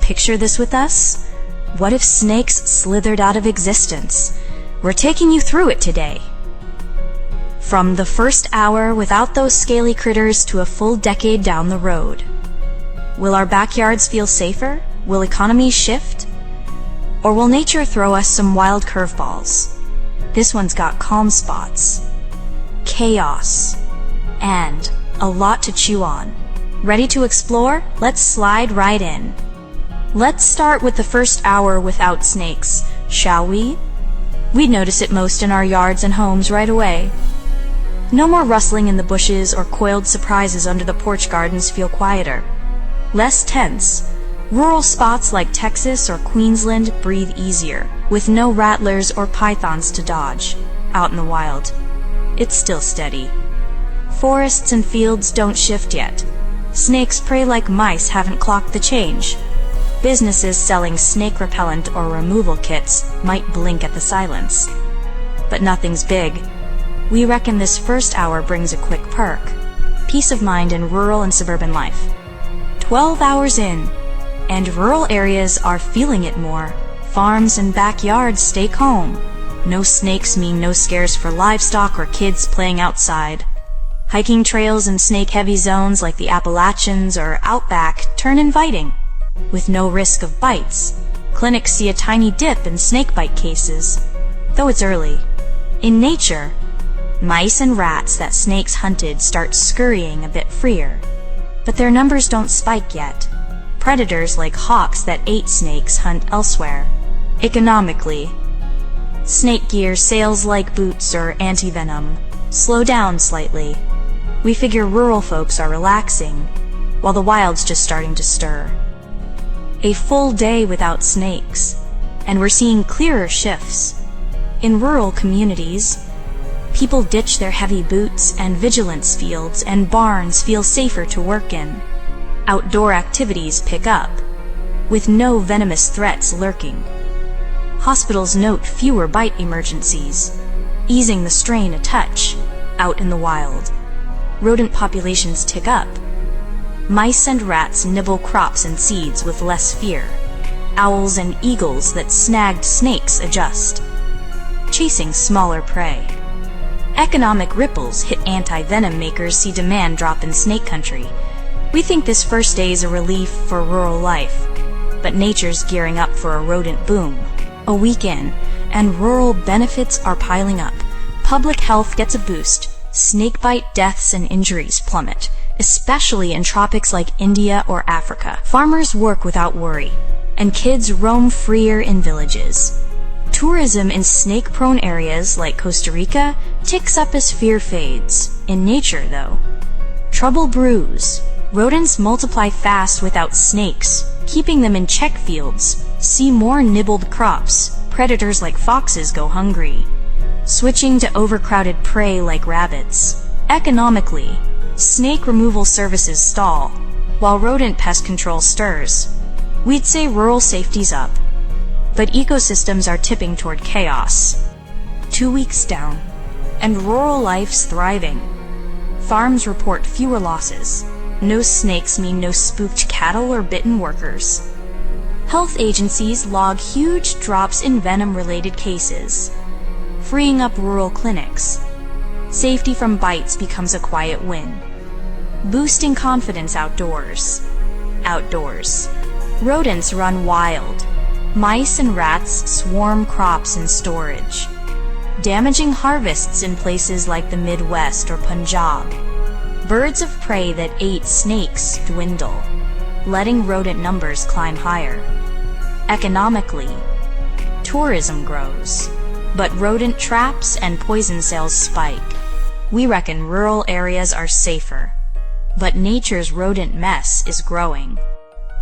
picture this with us? What if snakes slithered out of existence? We're taking you through it today. From the first hour without those scaly critters to a full decade down the road. Will our backyards feel safer? Will economies shift? Or will nature throw us some wild curveballs? This one's got calm spots, chaos, and a lot to chew on. Ready to explore? Let's slide right in. Let's start with the first hour without snakes, shall we? We'd notice it most in our yards and homes right away. No more rustling in the bushes or coiled surprises under the porch gardens feel quieter. Less tense. Rural spots like Texas or Queensland breathe easier, with no rattlers or pythons to dodge. Out in the wild, it's still steady. Forests and fields don't shift yet. Snakes prey like mice haven't clocked the change. Businesses selling snake repellent or removal kits might blink at the silence. But nothing's big. We reckon this first hour brings a quick perk. Peace of mind in rural and suburban life. 12 hours in, and rural areas are feeling it more. Farms and backyards stay calm. No snakes mean no scares for livestock or kids playing outside. Hiking trails in snake-heavy zones like the Appalachians or Outback turn inviting, with no risk of bites. Clinics see a tiny dip in snakebite cases, though it's early. In nature, mice and rats that snakes hunted start scurrying a bit freer, but their numbers don't spike yet. Predators like hawks that ate snakes hunt elsewhere. Economically, snake gear sales like boots or anti-venom slow down slightly. We figure rural folks are relaxing, while the wild's just starting to stir. A full day without snakes, and we're seeing clearer shifts. In rural communities, people ditch their heavy boots, and vigilance fields and barns feel safer to work in. Outdoor activities pick up, with no venomous threats lurking. Hospitals note fewer bite emergencies, easing the strain a touch out in the wild. Rodent populations tick up. Mice and rats nibble crops and seeds with less fear. Owls and eagles that snagged snakes adjust, chasing smaller prey. Economic ripples hit anti-venom makers see demand drop in snake country. We think this first day is a relief for rural life, but nature's gearing up for a rodent boom. A week in, and rural benefits are piling up. Public health gets a boost. Snakebite deaths and injuries plummet, especially in tropics like India or Africa. Farmers work without worry, and kids roam freer in villages. Tourism in snake-prone areas like Costa Rica ticks up as fear fades. In nature, though, trouble brews. Rodents multiply fast without snakes, keeping them in check fields. See more nibbled crops. Predators like foxes go hungry, switching to overcrowded prey like rabbits. Economically, snake removal services stall, while rodent pest control stirs. We'd say rural safety's up, but ecosystems are tipping toward chaos. 2 weeks down, and rural life's thriving. Farms report fewer losses. No snakes mean no spooked cattle or bitten workers. Health agencies log huge drops in venom-related cases, freeing up rural clinics. Safety from bites becomes a quiet win, boosting confidence outdoors. Rodents run wild. Mice and rats swarm crops in storage, damaging harvests in places like the Midwest or Punjab. Birds of prey that ate snakes dwindle, letting rodent numbers climb higher. Economically, tourism grows, but rodent traps and poison sales spike. We reckon rural areas are safer, but nature's rodent mess is growing.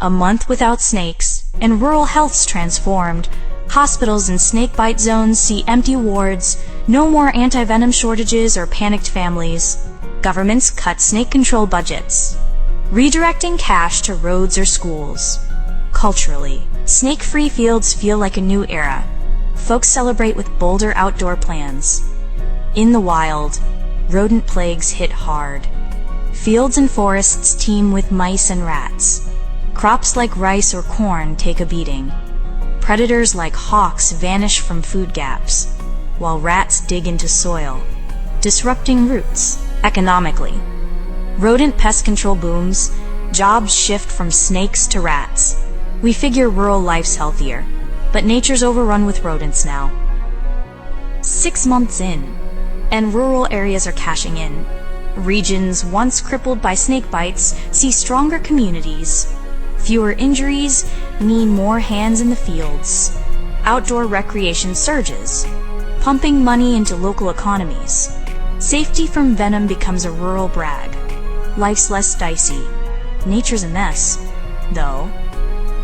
A month without snakes, and rural health's transformed. Hospitals in snakebite zones see empty wards, no more anti-venom shortages or panicked families. Governments cut snake control budgets, redirecting cash to roads or schools. Culturally, snake-free fields feel like a new era. Folks celebrate with bolder outdoor plans. In the wild, rodent plagues hit hard. Fields and forests teem with mice and rats. Crops like rice or corn take a beating. Predators like hawks vanish from food gaps, while rats dig into soil, disrupting roots economically. Rodent pest control booms, jobs shift from snakes to rats. We figure rural life's healthier, but nature's overrun with rodents now. 6 months in, and rural areas are cashing in. Regions once crippled by snake bites see stronger communities. Fewer injuries mean more hands in the fields. Outdoor recreation surges, pumping money into local economies. Safety from venom becomes a rural brag. Life's less dicey. Nature's a mess, though.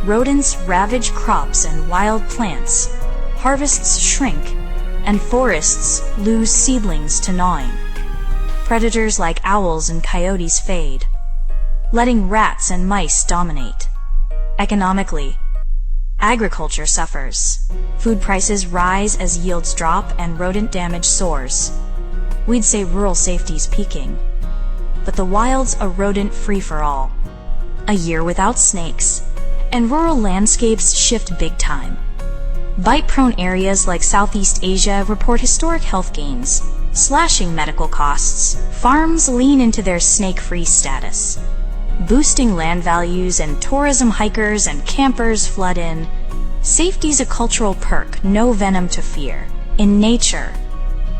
Rodents ravage crops and wild plants. Harvests shrink, and forests lose seedlings to gnawing. Predators like owls and coyotes fade, letting rats and mice dominate. Economically, agriculture suffers. Food prices rise as yields drop and rodent damage soars. We'd say rural safety's peaking, but the wild's a rodent free-for-all. A year without snakes, and rural landscapes shift big time. Bite-prone areas like Southeast Asia report historic health gains, slashing medical costs. Farms lean into their snake-free status, boosting land values, and tourism hikers and campers flood in. Safety's a cultural perk, no venom to fear. In nature,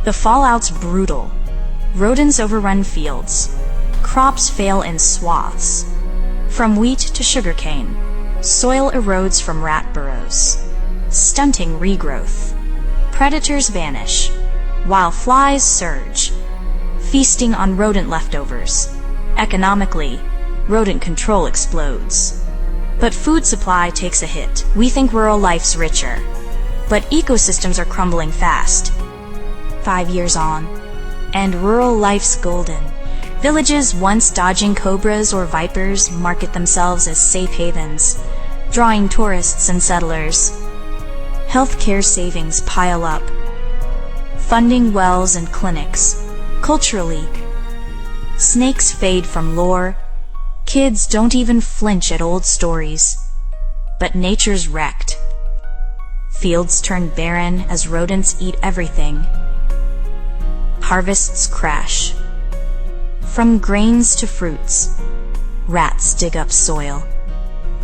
the fallout's brutal. Rodents overrun fields. Crops fail in swaths. From wheat to sugarcane, soil erodes from rat burrows, stunting regrowth. Predators vanish, while flies surge, feasting on rodent leftovers. Economically, rodent control explodes. But food supply takes a hit. We think rural life's richer, but ecosystems are crumbling fast. 5 years on, and rural life's golden. Villages once dodging cobras or vipers market themselves as safe havens, drawing tourists and settlers. Healthcare savings pile up, funding wells and clinics. Culturally, snakes fade from lore. Kids don't even flinch at old stories. But nature's wrecked. Fields turn barren as rodents eat everything. Harvests crash. From grains to fruits, rats dig up soil,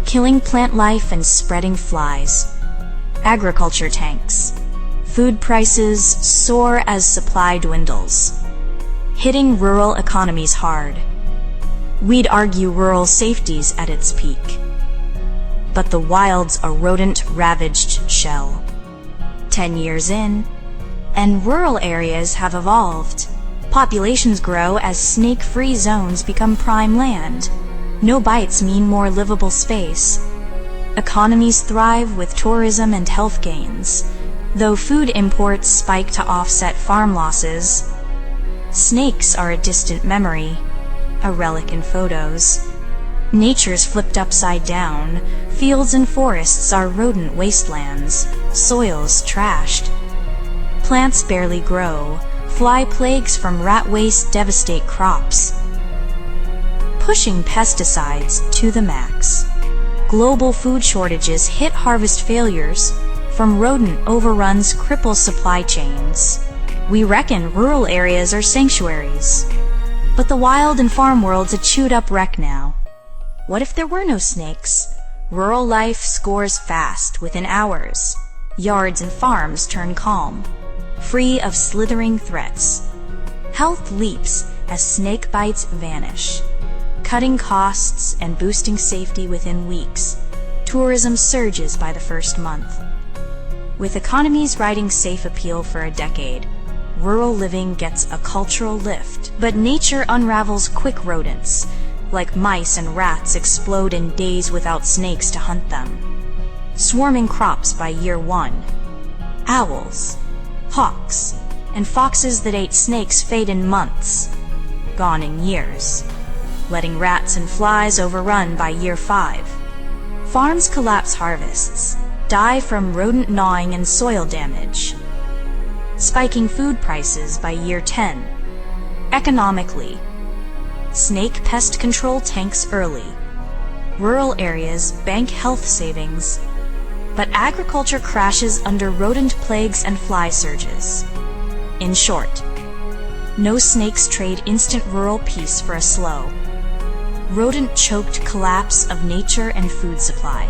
killing plant life and spreading flies. Agriculture tanks. Food prices soar as supply dwindles, hitting rural economies hard. We'd argue rural safety's at its peak, but the wild's a rodent-ravaged shell. 10 years in, and rural areas have evolved. Populations grow as snake-free zones become prime land. No bites mean more livable space. Economies thrive with tourism and health gains, though food imports spike to offset farm losses. Snakes are a distant memory, a relic in photos. Nature's flipped upside down. Fields and forests are rodent wastelands. Soil's trashed. Plants barely grow. Fly plagues from rat waste devastate crops, pushing pesticides to the max. Global food shortages hit harvest failures. From rodent overruns cripple supply chains. We reckon rural areas are sanctuaries, but the wild and farm world's a chewed-up wreck now. What if there were no snakes? Rural life scores fast within hours. Yards and farms turn calm, free of slithering threats. Health leaps as snake bites vanish, cutting costs and boosting safety within weeks. Tourism surges by the first month. With economies riding safe appeal for a decade, rural living gets a cultural lift. But nature unravels quick. Rodents, like mice and rats, explode in days without snakes to hunt them, swarming crops by year 1. Owls, hawks, and foxes that ate snakes fade in months, gone in years, letting rats and flies overrun by year 5. Farms collapse, harvests die from rodent gnawing and soil damage, spiking food prices by year 10. Economically, snake pest control tanks early, Rural areas bank health savings, but agriculture crashes under rodent plagues and fly surges. In short, no snakes trade instant rural peace for a slow, rodent-choked collapse of nature and food supply.